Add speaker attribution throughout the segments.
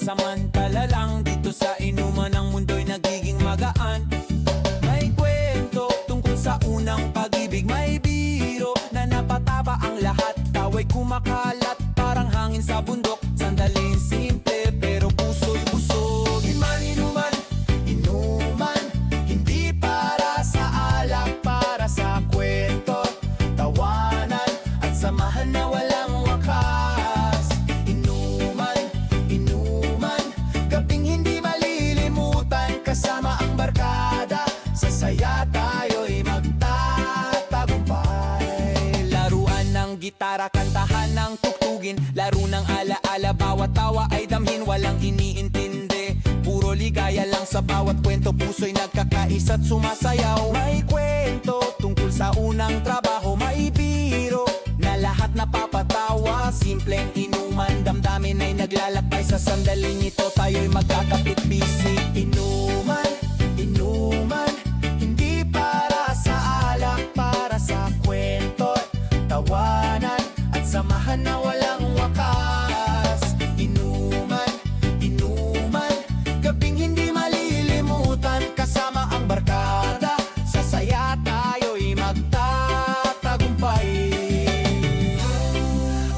Speaker 1: pansamantala lang. Dito sa inuman ang mundo'y nagiging magaan. May kwento tungkol sa unang pag-ibig, may biro na napataba ang lahat. Tawa'y kumakalat parang hangin sa bundok. Sandaling simple pero puso'y busog. Inuman, inuman, hindi para sa alak, para sa kwento, tawanan at samahan na walang wakas. Inuman, inuman, gabing hindi malilimutan. Kasama ang barkada, sasaya tayo'y magtatagumpay. Laruan ng gitara, kantahan ng tugtugin, laro ng alaala, bawat tawa ay damhin. Walang iniintindi, puro ligaya lang sa bawat kwento. Puso'y nagkakaisa't sumasayaw. May kwento tungkol sa unang trabaho, may biro na lahat napapatawa. Simpleng inuman, damdamin ay naglalakbay. Sa sandaling ito tayo'y magkakapit-bisig. Inuman, inuman, hindi para sa alak, para sa kwento, tawanan at samahan na walang wakas. Inuman, inuman, gabing hindi malilimutan. Kasama ang barkada, sasaya tayo'y magtatagumpay.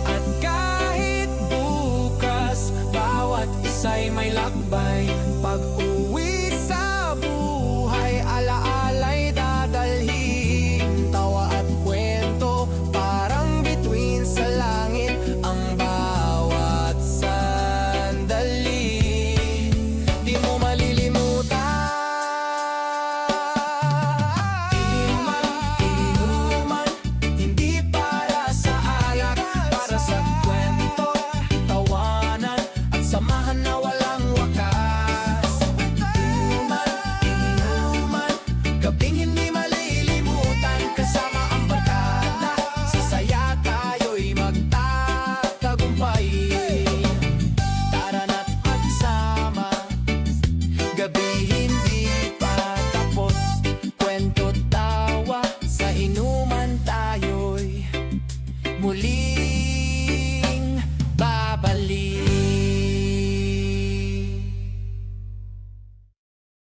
Speaker 1: At kahit bukas, bawat isa'y may lakbay. Pag-uwi sa buhay, alaala'y dadalhin. Tawa at kwento, parang bituin sa langit. Ang bawat sandali, di mo malilimutan. Inuman, inuman, hindi para sa alak, para sa kwento, tawanan at samahan